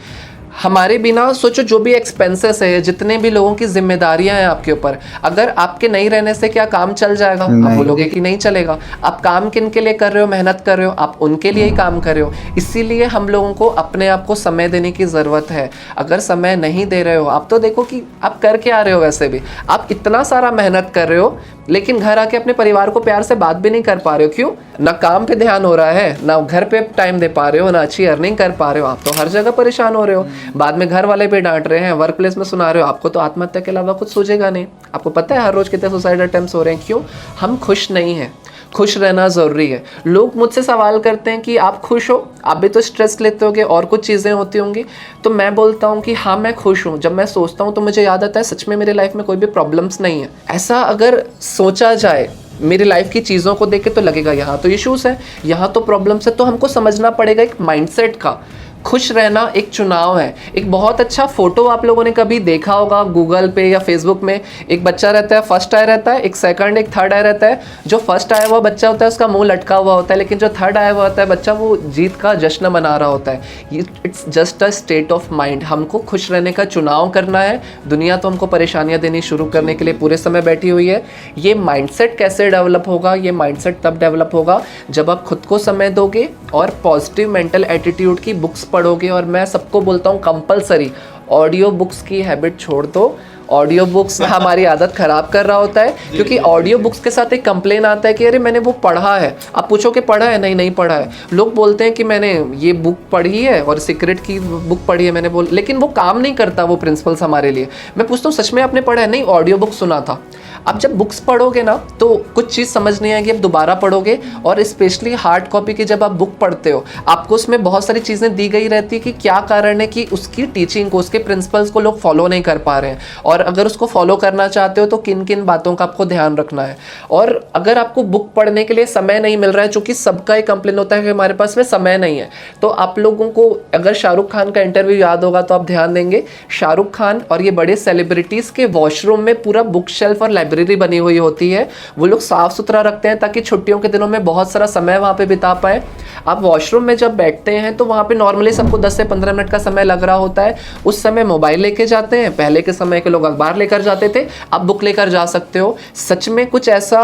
हमारे बिना सोचो जो भी एक्सपेंसेस है, जितने भी लोगों की जिम्मेदारियां हैं आपके ऊपर, अगर आपके नहीं रहने से क्या काम चल जाएगा? आप बोलोगे कि नहीं चलेगा। आप काम किन के लिए कर रहे हो, मेहनत कर रहे हो, आप उनके लिए ही काम कर रहे हो। इसीलिए हम लोगों को अपने आप को समय देने की ज़रूरत है। अगर समय नहीं दे रहे हो, आप तो देखो कि आप कर क्या रहे हो। वैसे भी आप इतना सारा मेहनत कर रहे हो, लेकिन घर आके अपने परिवार को प्यार से बात भी नहीं कर पा रहे हो। क्यों? ना काम पे ध्यान हो रहा है, ना घर पे टाइम दे पा रहे हो, ना अच्छी अर्निंग कर पा रहे हो। आप तो हर जगह परेशान हो रहे हो, बाद में घर वाले भी डांट रहे हैं, वर्क प्लेस में सुना रहे हो। आपको तो आत्महत्या के अलावा कुछ सूझेगा नहीं। आपको पता है हर रोज कितने सुसाइड अटेम्प्ट्स हो रहे हैं। क्यों? हम खुश नहीं हैं। खुश रहना ज़रूरी है। लोग मुझसे सवाल करते हैं कि आप खुश हो? आप भी तो स्ट्रेस लेते होगे और कुछ चीज़ें होती होंगी। तो मैं बोलता हूँ कि हाँ, मैं खुश हूँ। जब मैं सोचता हूँ तो मुझे याद आता है सच में मेरे लाइफ में कोई भी प्रॉब्लम्स नहीं है। ऐसा अगर सोचा जाए मेरी लाइफ की चीज़ों को देख के तो लगेगा यहाँ तो इश्यूज़ है, यहाँ तो प्रॉब्लम्स है। तो हमको समझना पड़ेगा एक माइंडसेट का। खुश रहना एक चुनाव है। एक बहुत अच्छा फोटो आप लोगों ने कभी देखा होगा गूगल पे या फेसबुक में, एक बच्चा रहता है, फर्स्ट आई रहता है, एक सेकंड, एक थर्ड आई रहता है। जो फर्स्ट आया हुआ बच्चा होता है उसका मुंह लटका हुआ होता है, लेकिन जो थर्ड आया हुआ होता है बच्चा, वो जीत का जश्न मना रहा होता है। It's just a state of mind. हमको खुश रहने का चुनाव करना है। दुनिया तो हमको परेशानियां देनी शुरू करने के लिए पूरे समय बैठी हुई है। ये माइंडसेट कैसे डेवलप होगा? ये माइंडसेट तब डेवलप होगा जब आप खुद को समय दोगे और पॉजिटिव मेंटल एटीट्यूड की बुक्स पढ़ोगे। और मैं सबको बोलता हूँ कंपलसरी ऑडियो बुक्स की हैबिट छोड़ दो। ऑडियो बुक्स हमारी आदत ख़राब कर रहा होता है, क्योंकि ऑडियो बुक्स के साथ एक कंप्लेन आता है कि अरे मैंने वो पढ़ा है। आप पूछो कि पढ़ा है? नहीं पढ़ा है। लोग बोलते हैं कि मैंने ये बुक पढ़ी है और सीक्रेट की बुक पढ़ी है मैंने, लेकिन वो काम नहीं करता वो प्रिंसिपल्स हमारे लिए। मैं पूछता हूँ सच में आपने पढ़ा है? नहीं, ऑडियो बुक सुना था। आप जब बुक्स पढ़ोगे ना तो कुछ चीज़ समझ नहीं आएगी, आप दोबारा पढ़ोगे। और स्पेशली हार्ड कॉपी की जब आप बुक पढ़ते हो, आपको उसमें बहुत सारी चीज़ें दी गई रहती है कि क्या कारण है कि उसकी टीचिंग को, उसके प्रिंसिपल्स को लोग फॉलो नहीं कर पा रहे हैं, और अगर उसको फॉलो करना चाहते हो तो किन किन बातों का आपको ध्यान रखना है। और अगर आपको बुक पढ़ने के लिए समय नहीं मिल रहा है, चूँकि सबका एक कंप्लेन होता है कि हमारे पास में समय नहीं है, तो आप लोगों को अगर शाहरुख खान का इंटरव्यू याद होगा तो आप ध्यान देंगे, शाहरुख खान और ये बड़े सेलिब्रिटीज़ के वॉशरूम में पूरा बुक शेल्फ और लाइब्रेरी बनी हुई होती है। वो लोग साफ सुथरा रखते हैं ताकि छुट्टियों के दिनों में बहुत सारा समय वहाँ पे बिता पाए। आप वॉशरूम में जब बैठते हैं तो वहाँ पे नॉर्मली सबको 10 से 15 मिनट का समय लग रहा होता है। उस समय मोबाइल लेके जाते हैं, पहले के समय के लोग अखबार लेकर जाते थे, अब बुक लेकर जा सकते हो। सच में कुछ ऐसा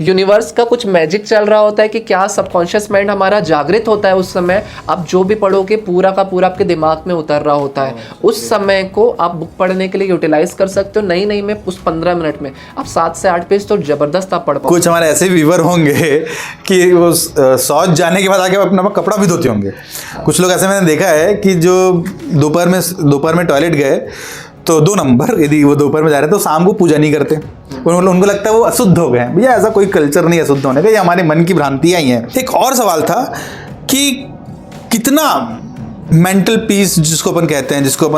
यूनिवर्स का कुछ मैजिक चल रहा होता है कि क्या सबकॉन्शियस माइंड हमारा जागृत होता है उस समय। आप जो भी पढ़ोगे पूरा का पूरा आपके दिमाग में उतर रहा होता है। उस समय को आप बुक पढ़ने के लिए यूटिलाइज कर सकते हो। नहीं में उस 15 मिनट में आप 7 से 8 पेज तो जबरदस्त आप पढ़ पाओ। कुछ हमारे ऐसे व्यूवर होंगे कि वो शौच जाने के बाद आके अपना कपड़ा भी धोते होंगे। कुछ लोग ऐसे मैंने देखा है कि जो दोपहर में टॉयलेट गए तो 2 नंबर, यदि वो दोपहर में जा रहे हैं तो शाम को पूजा नहीं करते। उनको लगता है वो अशुद्ध हो गए हैं। भैया ऐसा कोई कल्चर नहीं अशुद्ध होने का, ये हमारे मन की भ्रांतियां ही हैं। एक और सवाल था कि कितना मेंटल पीस जिसको अपन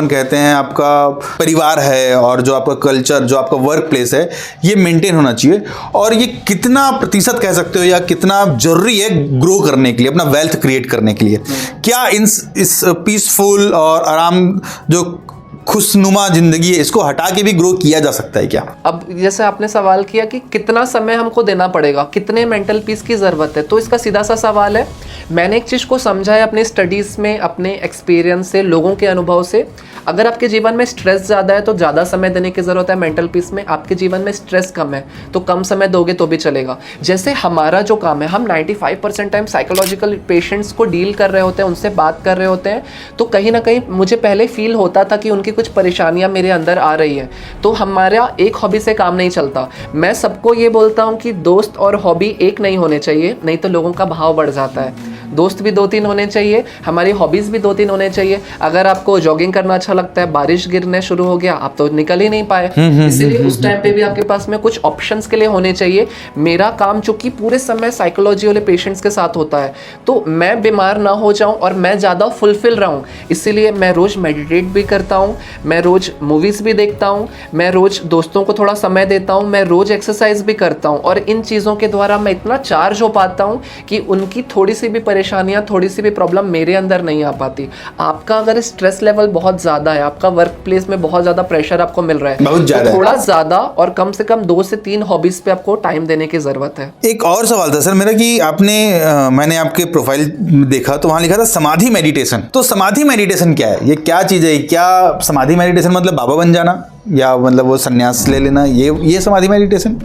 कहते हैं आपका परिवार है और जो आपका कल्चर, जो आपका वर्क प्लेस है, ये मेंटेन होना चाहिए, और ये कितना प्रतिशत कह सकते हो या कितना जरूरी है ग्रो करने के लिए, अपना वेल्थ क्रिएट करने के लिए? क्या इस पीसफुल और आराम जो खुशनुमा जिंदगी है, इसको हटा के भी ग्रो किया जा सकता है क्या? अब जैसे आपने सवाल किया कि कितना समय हमको देना पड़ेगा, कितने मेंटल पीस की ज़रूरत है, तो इसका सीधा सा सवाल है। मैंने एक चीज़ को समझा है अपने स्टडीज़ में, अपने एक्सपीरियंस से, लोगों के अनुभव से। अगर आपके जीवन में स्ट्रेस ज़्यादा है तो ज़्यादा समय देने की ज़रूरत है मेंटल पीस में। आपके जीवन में स्ट्रेस कम है तो कम समय दोगे तो भी चलेगा। जैसे हमारा जो काम है, हम 95% टाइम साइकोलॉजिकल पेशेंट्स को डील कर रहे होते हैं, उनसे बात कर रहे होते हैं, तो कहीं ना कहीं मुझे पहले फील होता था कि उनकी कुछ परेशानियां मेरे अंदर आ रही हैं। तो हमारा एक हॉबी से काम नहीं चलता। मैं सबको ये बोलता हूँ कि दोस्त और हॉबी एक नहीं होने चाहिए, नहीं तो लोगों का भाव बढ़ जाता है। दोस्त भी 2-3 होने चाहिए, हमारी हॉबीज़ भी 2-3 होने चाहिए। अगर आपको जॉगिंग करना अच्छा लगता है, बारिश गिरने शुरू हो गया, आप तो निकल ही नहीं पाए, इसीलिए उस टाइम पे भी आपके पास में कुछ ऑप्शंस के लिए होने चाहिए। मेरा काम चूंकि पूरे समय साइकोलॉजी वाले पेशेंट्स के साथ होता है, तो मैं बीमार ना हो जाऊं और मैं ज़्यादा फुलफिल रहूं, इसीलिए मैं रोज़ मेडिटेट भी करता हूं, मैं रोज़ मूवीज़ भी देखता हूं, मैं रोज़ दोस्तों को थोड़ा समय देता हूं, मैं रोज़ एक्सरसाइज भी करता हूं, और इन चीज़ों के द्वारा मैं इतना चार्ज हो पाता हूं कि उनकी थोड़ी सी भी परेशानियां, थोड़ी सी भी प्रॉब्लम मेरे अंदर नहीं आ पाती। आपका अगर स्ट्रेस लेवल बहुत ज़्यादा है, आपका वर्क प्लेस में बहुत ज़्यादा प्रेशर आपको मिल रहा है, बहुत ज़्यादा, तो थोड़ा ज़्यादा और कम से कम 2 से 3 हॉबीज़ पे आपको टाइम देने की ज़रूरत है। एक और सवाल था सर मेरा कि मैंने आपके प्रोफाइल देखा तो वहाँ लिखा था समाधि मेडिटेशन। तो समाधि मेडिटेशन क्या है? ये क्या चीज़ है? क्या समाधि मेडिटेशन मतलब बाबा बन जाना, या मतलब वो संन्यास ले लेना, ये समाधि मेडिटेशन?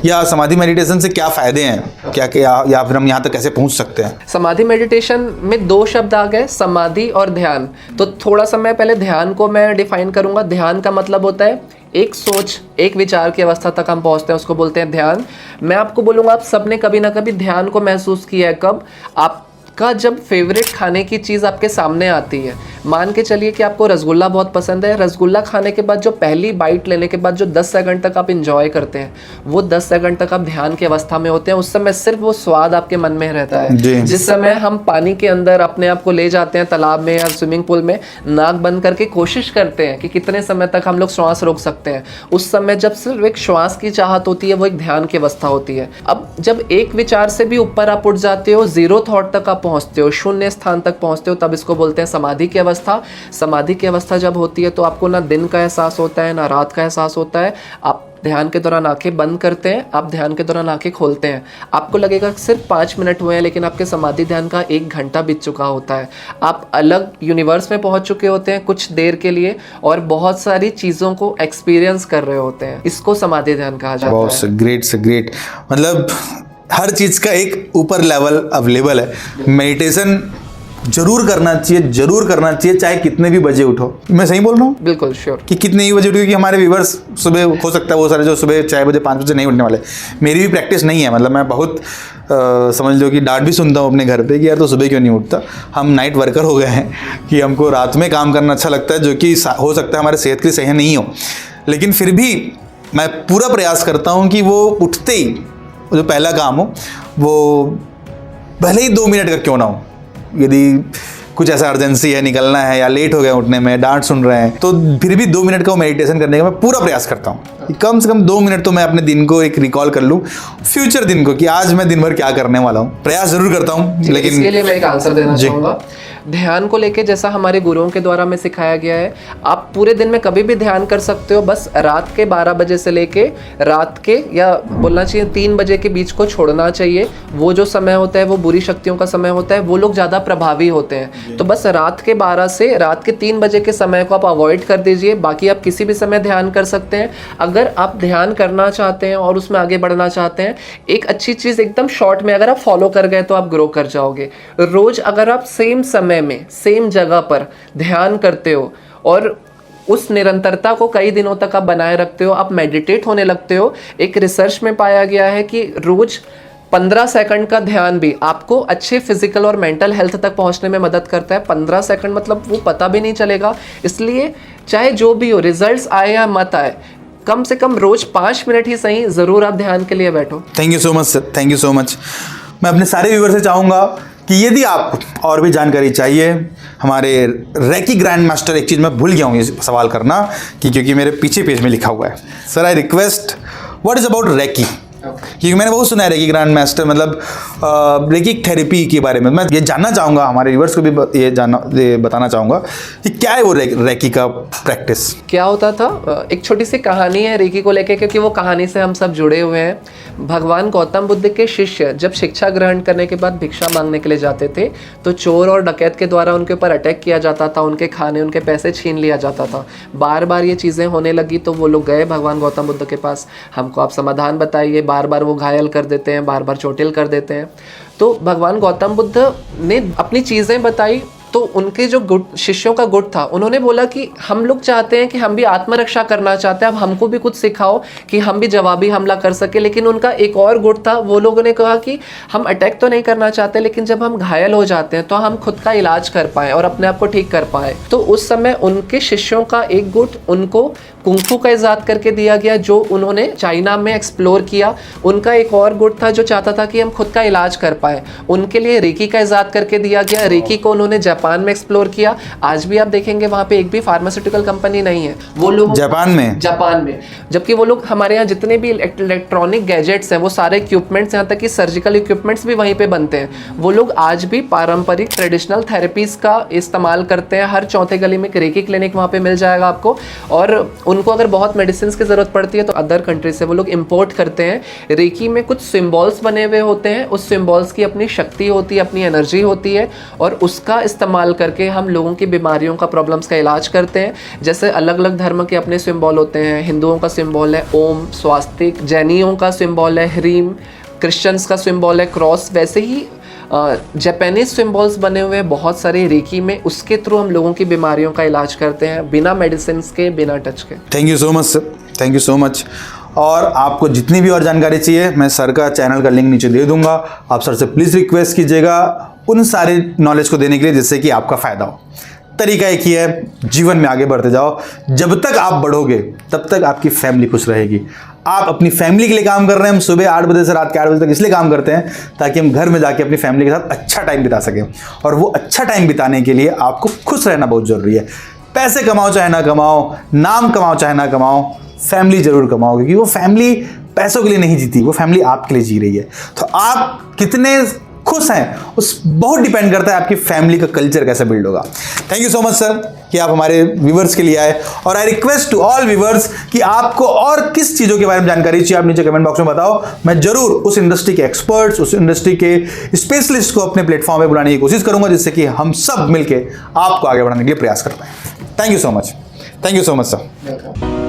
या समाधि मेडिटेशन से क्या फ़ायदे हैं, क्या या फिर हम यहाँ तक कैसे पहुँच सकते हैं? समाधि मेडिटेशन में 2 शब्द आ गए, समाधि और ध्यान। तो थोड़ा समय पहले ध्यान को मैं डिफाइन करूंगा। ध्यान का मतलब होता है एक सोच, एक विचार की अवस्था तक हम पहुंचते हैं, उसको बोलते हैं ध्यान। मैं आपको बोलूँगा, आप सबने कभी ना कभी ध्यान को महसूस किया है। कब? आपका जब फेवरेट खाने की चीज़ आपके सामने आती है, मान के चलिए कि आपको रसगुल्ला बहुत पसंद है, रसगुल्ला खाने के बाद जो पहली बाइट लेने के बाद जो 10 सेकंड तक आप इंजॉय करते हैं, वो 10 सेकंड तक आप ध्यान की अवस्था में होते हैं। उस समय सिर्फ वो स्वाद आपके मन में रहता है। जिस समय हम पानी के अंदर अपने आप को ले जाते हैं, तालाब में या स्विमिंग पूल में, नाक बंद करके कोशिश करते हैं कि कितने समय तक हम लोग श्वास रोक सकते हैं, उस समय जब सिर्फ एक श्वास की चाहत होती है, वो एक ध्यान की अवस्था होती है। अब जब एक विचार से भी ऊपर आप उठ जाते हो, 0 थॉट तक आप पहुंचते हो, शून्य स्थान तक पहुंचते हो, तब इसको बोलते हैं समाधि की अवस्था। समाधि की अवस्था जब होती है तो आपको ना दिन का एहसास होता है ना रात का एहसास होता है। आप ध्यान के दौरान आंखें बंद करते हैं, आप ध्यान के दौरान आंखें खोलते हैं, आपको लगेगा सिर्फ 5 मिनट हुए हैं, लेकिन आपके समाधि ध्यान का 1 घंटा बीत चुका होता है। आप अलग यूनिवर्स में पहुंच चुके होते हैं कुछ देर के लिए, और बहुत सारी चीज़ों को एक्सपीरियंस कर रहे होते हैं। इसको समाधि ध्यान कहा जाता है। बहुत ग्रेट से ग्रेट, मतलब हर चीज़ का एक ऊपर लेवल अवेलेबल है। मेडिटेशन जरूर करना चाहिए, चाहे कितने भी बजे उठो। मैं सही बोल रहा हूँ? बिल्कुल श्योर कि कितने ही बजे उठो, क्योंकि हमारे व्यूवर्स सुबह हो सकता है वो सारे जो सुबह 4 बजे 5 बजे नहीं उठने वाले। मेरी भी प्रैक्टिस नहीं है, मतलब मैं बहुत समझ लो कि डांट भी सुनता हूँ अपने घर पे कि यार तो सुबह क्यों नहीं उठता। हम नाइट वर्कर हो गए हैं कि हमको रात में काम करना अच्छा लगता है, जो कि हो सकता है हमारे सेहत के लिए सही नहीं हो, लेकिन फिर भी मैं पूरा प्रयास करता हूँ कि वो उठते ही जो पहला काम हो वो भले ही 2 मिनट का क्यों ना हो, यदि कुछ ऐसा अर्जेंसी है, निकलना है या लेट हो गया उठने में, डांट सुन रहे हैं, तो फिर भी 2 मिनट का मेडिटेशन करने का मैं पूरा प्रयास करता हूँ। कम से कम 2 मिनट तो मैं अपने दिन को एक रिकॉल कर लूँ, फ्यूचर दिन को, कि आज मैं दिन भर क्या करने वाला हूँ। प्रयास जरूर करता हूँ, लेकिन इसके लिए मैं एक आंसर देना चाहूँगा। ध्यान को लेके जैसा हमारे गुरुओं के द्वारा में सिखाया गया है, आप पूरे दिन में कभी भी ध्यान कर सकते हो, बस रात के 12 बजे से लेके रात के, या बोलना चाहिए 3 बजे के बीच को छोड़ना चाहिए। वो जो समय होता है वो बुरी शक्तियों का समय होता है, वो लोग ज़्यादा प्रभावी होते हैं। तो बस रात के 12 से रात के 3 बजे के समय को आप अवॉइड कर दीजिए। बाकी आप किसी भी समय ध्यान कर सकते हैं। अगर आप ध्यान करना चाहते हैं और उसमें आगे बढ़ना चाहते हैं, एक अच्छी चीज़ एकदम शॉर्ट में अगर आप फॉलो कर गए तो आप ग्रो कर जाओगे। रोज़ अगर आप सेम समय में सेम जगह पर ध्यान करते हो और उस निरंतरता को कई दिनों तक आप बनाए रखते हो, आप मेडिटेट होने लगते हो। एक रिसर्च में पाया गया है कि रोज़ 15 सेकंड का ध्यान भी आपको अच्छे फिजिकल और मेंटल हेल्थ तक पहुंचने में मदद करता है। 15 सेकंड मतलब वो पता भी नहीं चलेगा। इसलिए चाहे जो भी हो, रिजल्ट्स आए या मत आए, कम से कम रोज 5 मिनट ही सही ज़रूर आप ध्यान के लिए बैठो। Thank you so much sir, thank you so much. मैं अपने सारे व्यूअर से चाहूँगा कि यदि आप और भी जानकारी चाहिए हमारे रैकी ग्रैंड मास्टर, एक चीज़ मैं भूल गया हूँ ये सवाल करना कि क्योंकि मेरे पीछे पेज में लिखा हुआ है। Sir I request, what is about recce? क्योंकि मैंने बहुत सुना है रैकी ग्रैंड मास्टर, मतलब रैकी थेरेपी के बारे में मैं ये जानना चाहूँगा, हमारे व्यूअर्स को भी ये बताना चाहूँगा कि क्या है वो रैकी का प्रैक्टिस। क्या होता था, एक छोटी सी कहानी है रेकी को लेके, क्योंकि वो कहानी से हम सब जुड़े हुए हैं। भगवान गौतम बुद्ध के शिष्य जब शिक्षा ग्रहण करने के बाद भिक्षा मांगने के लिए जाते थे तो चोर और डकैत के द्वारा उनके ऊपर अटैक किया जाता था, उनके खाने उनके पैसे छीन लिया जाता था। बार बार ये चीज़ें होने लगी तो वो लोग गए भगवान गौतम बुद्ध के पास, हमको आप समाधान बताइए, बार बार वो घायल कर देते हैं, बार बार चोटिल कर देते हैं। तो भगवान गौतम बुद्ध ने अपनी चीज़ें बताई तो उनके जो गुट शिष्यों का गुट था, उन्होंने बोला कि हम लोग चाहते हैं कि हम भी आत्मरक्षा करना चाहते हैं, अब हमको भी कुछ सिखाओ कि हम भी जवाबी हमला कर सके। लेकिन उनका एक और गुट था, वो लोगों ने कहा कि हम अटैक तो नहीं करना चाहते, लेकिन जब हम घायल हो जाते हैं तो हम खुद का इलाज कर पाएँ और अपने आप को ठीक कर पाएँ। तो उस समय उनके शिष्यों का एक गुट उनको कुंफू का इजाद करके दिया गया, जो उन्होंने चाइना में एक्सप्लोर किया। उनका एक और गुट था जो चाहता था कि हम खुद का इलाज कर पाए, उनके लिए रेकी का इजाद करके दिया गया। रेकी को उन्होंने जापान में एक्सप्लोर किया। आज भी आप देखेंगे वहाँ पे एक भी फार्मास्यूटिकल कंपनी नहीं है, वो लोग जापान में, जबकि वो लोग हमारे यहाँ जितने भी इलेक्ट्रॉनिक गैजेट्स हैं, वो सारे इक्विपमेंट्स, यहाँ तक कि सर्जिकल इक्विपमेंट्स भी वहीं पे बनते हैं। वो लोग आज भी पारंपरिक ट्रेडिशनल थेरेपीज का इस्तेमाल करते हैं। हर चौथे गली में एक रेकी क्लिनिक वहाँ पे मिल जाएगा आपको। और उनको अगर बहुत मेडिसिन की ज़रूरत पड़ती है तो अदर कंट्रीज से वो लोग इंपोर्ट करते हैं। रेकी में कुछ सिम्बॉल्स बने हुए होते हैं, उस सिम्बॉल्स की अपनी शक्ति होती है, अपनी एनर्जी होती है, और उसका इस्तेमाल करके हम लोगों की बीमारियों का, प्रॉब्लम्स का इलाज करते हैं। जैसे अलग अलग धर्म के अपने सिम्बॉल होते हैं, हिंदुओं का सिम्बॉल है ओम, स्वास्तिक, जैनियों का सिम्बॉल है ह्रीम, क्रिश्चियंस का सिम्बॉल है क्रॉस, वैसे ही जापानीज सिम्बॉल्स बने हुए हैं बहुत सारे रेकी में। उसके थ्रू हम लोगों की बीमारियों का इलाज करते हैं, बिना मेडिसिन के, बिना टच के। Thank you so much sir, thank you so much. और आपको जितनी भी और जानकारी चाहिए, मैं सर का चैनल का लिंक नीचे दे दूंगा। आप सर से प्लीज़ रिक्वेस्ट कीजिएगा उन सारे नॉलेज को देने के लिए जिससे कि आपका फ़ायदा हो। तरीका एक ही है, जीवन में आगे बढ़ते जाओ। जब तक आप बढ़ोगे तब तक आपकी फैमिली खुश रहेगी। आप अपनी फैमिली के लिए काम कर रहे हैं। हम सुबह 8 बजे से रात के 8 बजे तक इसलिए काम करते हैं ताकि हम घर में जाके अपनी फैमिली के साथ अच्छा टाइम बिता सकें। और वो अच्छा टाइम बिताने के लिए आपको खुश रहना बहुत ज़रूरी है। पैसे कमाओ चाहे ना कमाओ, नाम कमाओ चाहे ना कमाओ, फैमिली ज़रूर कमाओ, क्योंकि वो फैमिली पैसों के लिए नहीं जीती, वो फैमिली आपके लिए जी रही है। तो आप कितने खुश हैं उस बहुत डिपेंड करता है आपकी फैमिली का कल्चर कैसे बिल्ड होगा। Thank you so much sir कि आप हमारे व्यूवर्स के लिए आए। और I request to all viewers कि आपको और किस चीज़ों के बारे में जानकारी चाहिए, आप नीचे कमेंट बॉक्स में बताओ। मैं जरूर उस इंडस्ट्री के एक्सपर्ट्स, उस इंडस्ट्री के स्पेशलिस्ट को अपने प्लेटफॉर्म पे बुलाने की कोशिश करूंगा, जिससे कि हम सब मिलकर आपको आगे बढ़ाने के लिए प्रयास कर पाएं। Thank you so much, thank you so much sir.